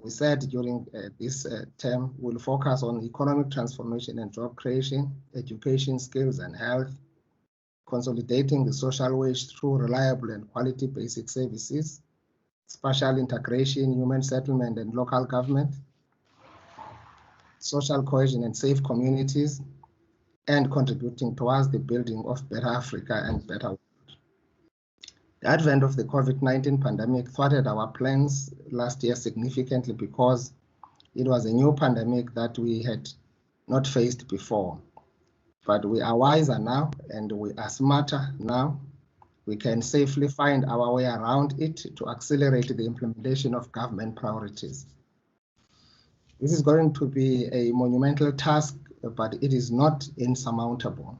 We said during this term, we'll focus on economic transformation and job creation, education, skills, and health, consolidating the social wage through reliable and quality basic services, spatial integration, human settlement, and local government, social cohesion and safe communities, and contributing towards the building of better Africa and better world. The advent of the COVID-19 pandemic thwarted our plans last year significantly because it was a new pandemic that we had not faced before. But we are wiser now and we are smarter now. We can safely find our way around it to accelerate the implementation of government priorities. This is going to be a monumental task, but it is not insurmountable.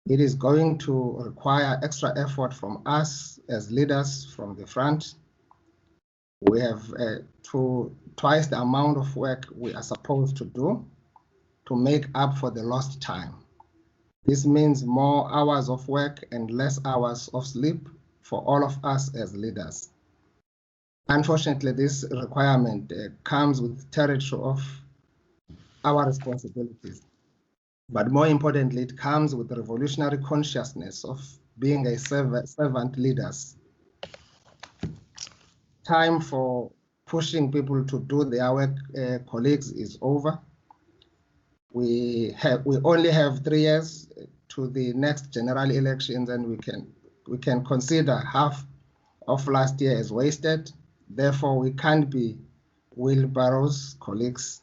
It is going to require extra effort from us as leaders from the front. We have twice the amount of work we are supposed to do to make up for the lost time. This means more hours of work and less hours of sleep for all of us as leaders. Unfortunately, this requirement comes with territory of our responsibilities. But more importantly, it comes with the revolutionary consciousness of being a servant leaders. Time for pushing people to do their work, colleagues, is over. We only have 3 years to the next general elections, and we can consider half of last year as wasted. Therefore, we can't be wheelbarrows, colleagues.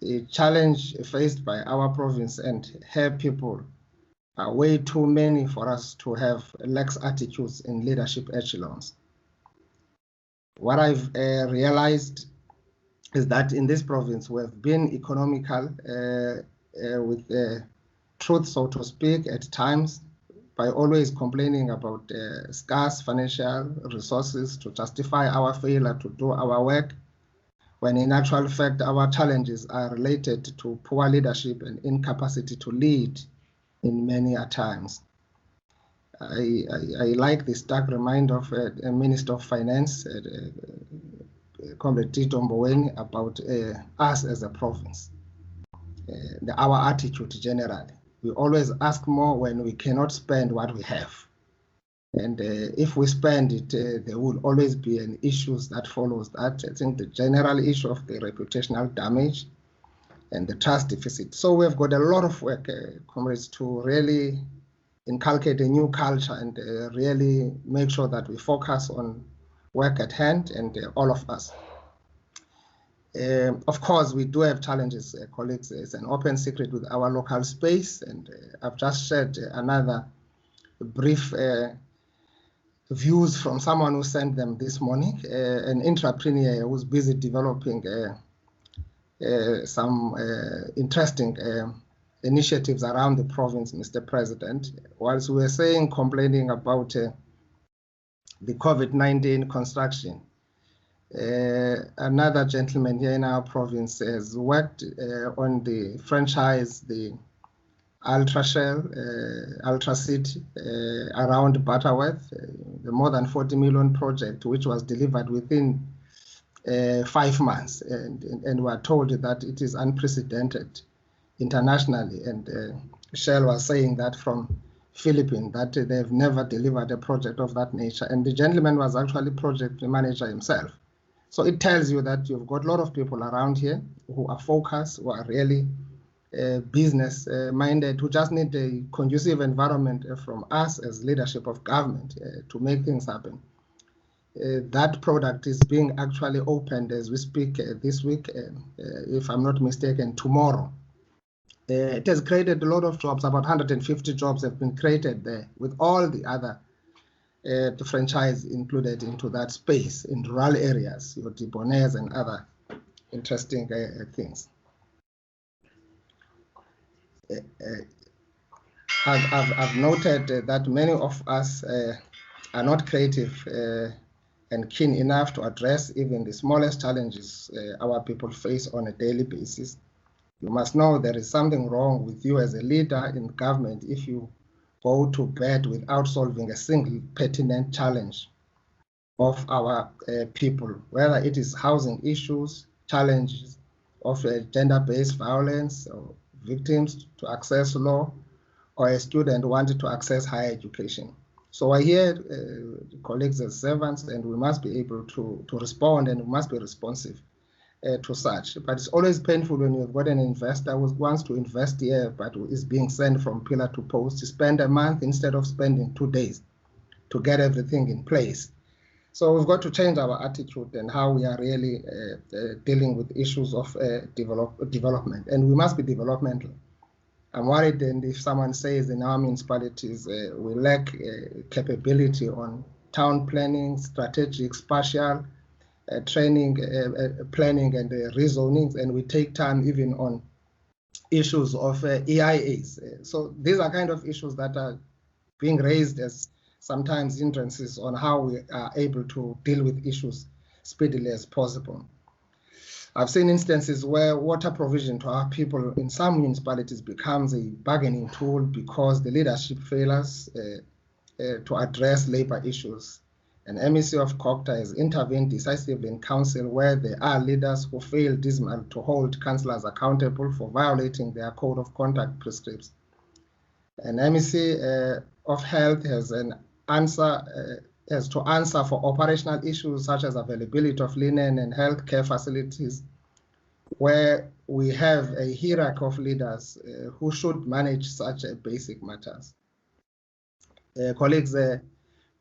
The challenge faced by our province and her people are way too many for us to have lax attitudes in leadership echelons. What I've realized is that in this province we have been economical with truth, so to speak, at times, by always complaining about scarce financial resources to justify our failure to do our work, when in actual fact our challenges are related to poor leadership and incapacity to lead in many a times. I like the stark reminder of a Minister of Finance, Comrade Tito Mboweni, about us as a province, our attitude generally. We always ask more when we cannot spend what we have. And if we spend it, there will always be an issue that follows that. I think the general issue of the reputational damage and the trust deficit. So we've got a lot of work, comrades, to really inculcate a new culture and really make sure that we focus on work at hand, and all of us. Of course, we do have challenges, colleagues. It's an open secret with our local space, and I've just shared another brief views from someone who sent them this morning, an entrepreneur who's busy developing some interesting initiatives around the province, Mr. President. Whilst we were complaining about the COVID-19 construction, another gentleman here in our province has worked on the franchise, the Ultra Shell, Ultra City around Butterworth, the more than 40 million project, which was delivered within 5 months. And we are told that it is unprecedented internationally. And Shell was saying that from Philippines, that they've never delivered a project of that nature. And the gentleman was actually project manager himself. So it tells you that you've got a lot of people around here who are focused, who are really business minded, who just need a conducive environment from us as leadership of government to make things happen. That product is being actually opened as we speak this week, if I'm not mistaken, tomorrow. It has created a lot of jobs. About 150 jobs have been created there, with all the other the franchise included into that space in rural areas, your debonaires and other interesting things. I've noted that many of us are not creative and keen enough to address even the smallest challenges our people face on a daily basis. You must know there is something wrong with you as a leader in government if you go to bed without solving a single pertinent challenge of our people, whether it is housing issues, challenges of gender-based violence, or victims to access law, or a student wanting to access higher education. So I hear colleagues as servants, and we must be able to respond, and we must be responsive to such. But it's always painful when you've got an investor who wants to invest here, but is being sent from pillar to post to spend a month instead of spending 2 days to get everything in place. So we've got to change our attitude and how we are really dealing with issues of development, and we must be developmental. I'm worried, and if someone says in our municipalities we lack capability on town planning, strategic, spatial training, planning, and rezonings, and we take time even on issues of EIAs. So these are kind of issues that are being raised as sometimes hindrances on how we are able to deal with issues speedily as possible. I've seen instances where water provision to our people in some municipalities becomes a bargaining tool because the leadership fails to address labor issues. An MEC of COGTA has intervened decisively in council where there are leaders who fail dismally to hold councillors accountable for violating their code of conduct prescripts. An MEC of health has to answer for operational issues such as availability of linen and healthcare facilities, where we have a hierarchy of leaders who should manage such basic matters. Colleagues,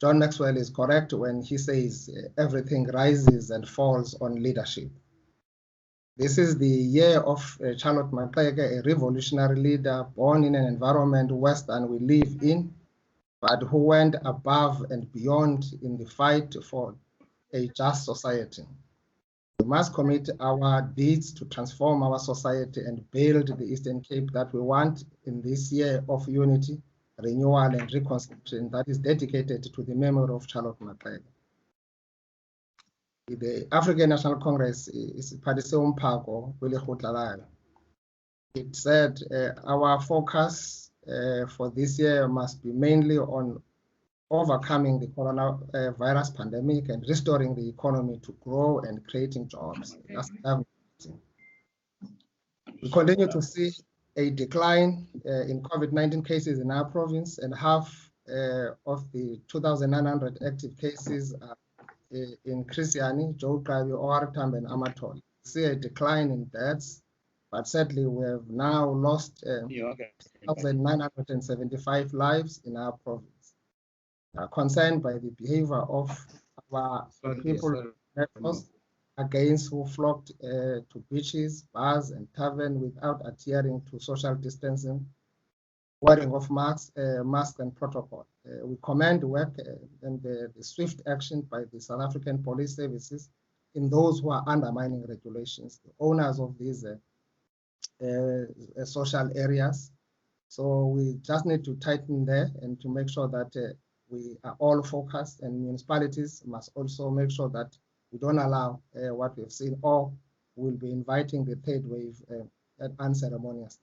John Maxwell is correct when he says everything rises and falls on leadership. This is the year of Charlotte Maxeke, a revolutionary leader born in an environment worse than we live in, but who went above and beyond in the fight for a just society. We must commit our deeds to transform our society and build the Eastern Cape that we want in this year of unity, renewal, and reconstruction that is dedicated to the memory of Charlotte Maxeke. The African National Congress is Padise Umpako Lekgotla. It said our focus for this year must be mainly on overcoming the coronavirus pandemic and restoring the economy to grow and creating jobs. We continue to see a decline in COVID-19 cases in our province, and half of the 2,900 active cases are in Christiani, Jogavi, Oartam, and Amatol. We see a decline in deaths, but sadly we have now lost 1,975 lives in our province. Concerned by the behavior of our people against who flocked to beaches, bars, and taverns without adhering to social distancing, wearing of masks and protocol. We commend the work and the swift action by the South African police services in those who are undermining regulations, the owners of these social areas. So we just need to tighten there and to make sure that we are all focused, and municipalities must also make sure that we don't allow what we've seen, or we'll be inviting the third wave unceremoniously.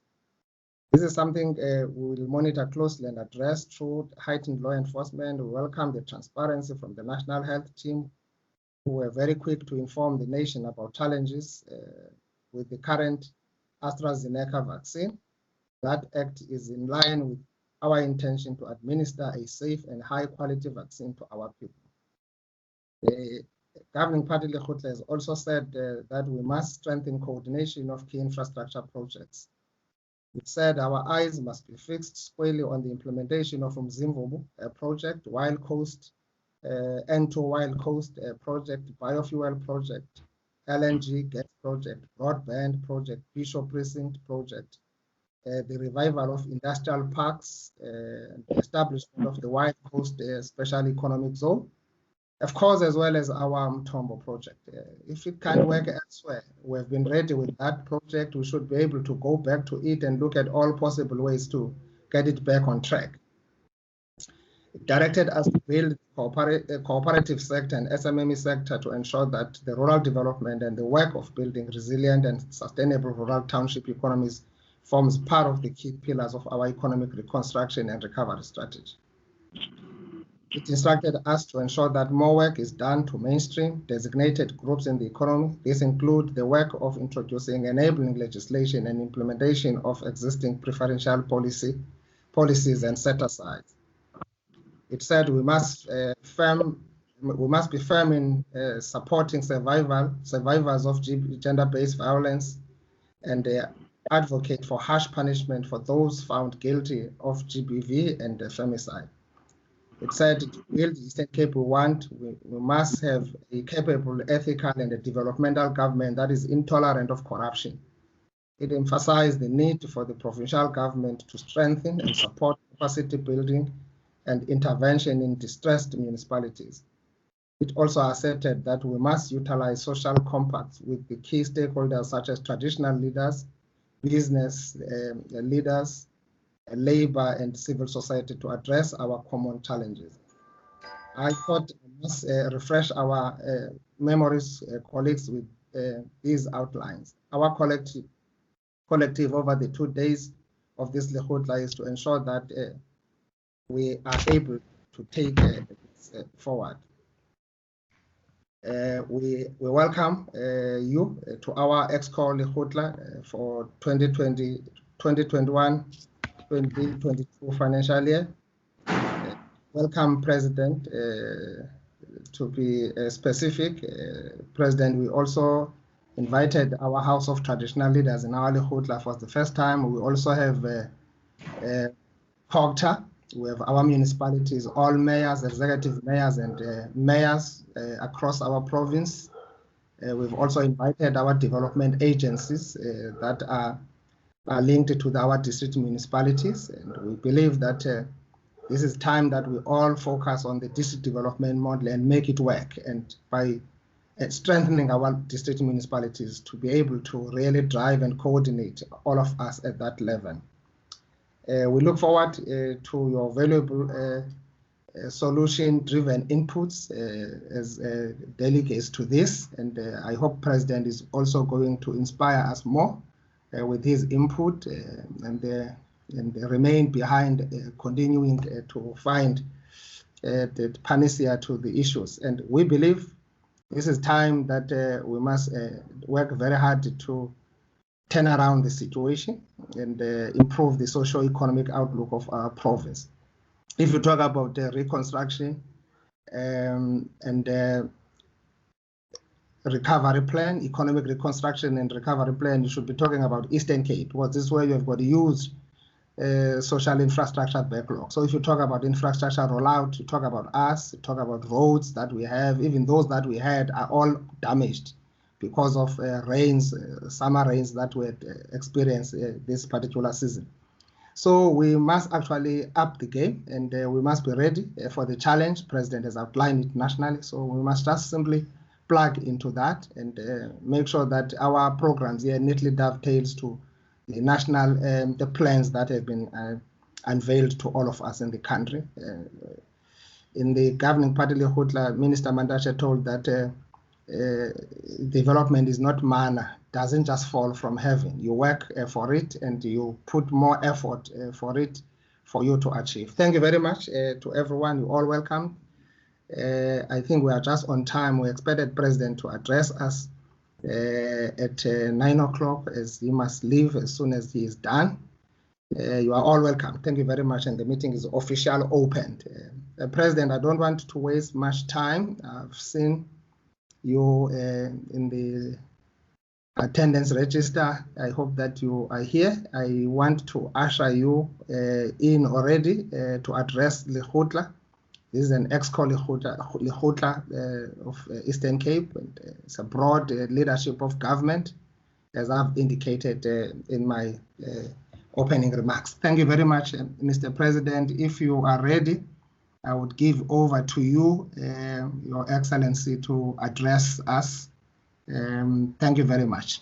This is something we will monitor closely and address through heightened law enforcement. We welcome the transparency from the National Health Team, who were very quick to inform the nation about challenges with the current AstraZeneca vaccine. That act is in line with our intention to administer a safe and high-quality vaccine to our people. The governing party Lekgotla has also said that we must strengthen coordination of key infrastructure projects. It said our eyes must be fixed squarely on the implementation of Mzimvubu project, Wild Coast, N2 Wild Coast project, biofuel project, LNG gas project, broadband project, Bishop Precinct project, the revival of industrial parks, the establishment of the Wild Coast Special Economic Zone, of course, as well as our Mtombo project. If it can work elsewhere, we have been ready with that project. We should be able to go back to it and look at all possible ways to get it back on track. It directed us to build the cooperative sector and SMME sector to ensure that the rural development and the work of building resilient and sustainable rural township economies forms part of the key pillars of our economic reconstruction and recovery strategy. It instructed us to ensure that more work is done to mainstream designated groups in the economy. This includes the work of introducing enabling legislation and implementation of existing preferential policies and set-asides. It said we must be firm in supporting survivors of gender-based violence and advocate for harsh punishment for those found guilty of GBV and femicide. It said to build the Eastern Cape we must have a capable, ethical, and a developmental government that is intolerant of corruption. It emphasized the need for the provincial government to strengthen and support capacity building and intervention in distressed municipalities. It also asserted that we must utilize social compacts with the key stakeholders such as traditional leaders, business leaders, labor and civil society to address our common challenges. I thought I must refresh our memories, colleagues, with these outlines. Our collective over the 2 days of this Lekgotla is to ensure that we are able to take this forward. We welcome you to our EXCO Lekgotla for 2021-2022 financial year. Welcome, President. To be specific, President, we also invited our House of Traditional Leaders in our Lekgotla for the first time. We also have COGTA. We have our municipalities, all mayors, executive mayors, and mayors across our province. We've also invited our development agencies that are linked to our district municipalities. And we believe that this is time that we all focus on the district development model and make it work. And by strengthening our district municipalities to be able to really drive and coordinate all of us at that level. We look forward to your valuable solution-driven inputs as delegates to this, and I hope President is also going to inspire us more with his input and remain behind continuing to find the panacea to the issues. And we believe this is time that we must work very hard to turn around the situation and improve the socio-economic outlook of our province. If you talk about the reconstruction and recovery plan, economic reconstruction and recovery plan, you should be talking about Eastern Cape, because this is where you've got a huge social infrastructure backlog. So if you talk about infrastructure rollout, you talk about us, you talk about roads that we have, even those that we had are all damaged because of rains, summer rains that we had experienced this particular season. So we must actually up the game, and we must be ready for the challenge. President has outlined it nationally, so we must just simply plug into that and make sure that our programs here neatly dovetails to the national the plans that have been unveiled to all of us in the country. In the governing party, Lekgotla, Minister Mantashe told that development is not manna, doesn't just fall from heaven. You work for it and you put more effort for it for you to achieve. Thank you very much to everyone. You're all welcome. I think we are just on time. We expected President to address us at 9 o'clock, as he must leave as soon as he is done. You are all welcome. Thank you very much, and the meeting is officially opened. President, I don't want to waste much time. I've seen you in the attendance register. I hope that you are here. I want to usher you in already to address Lekgotla. This is an EXCO Lekgotla of Eastern Cape. It's a broad leadership of government, as I've indicated in my opening remarks. Thank you very much, Mr. President. If you are ready, I would give over to you, Your Excellency, to address us. Thank you very much.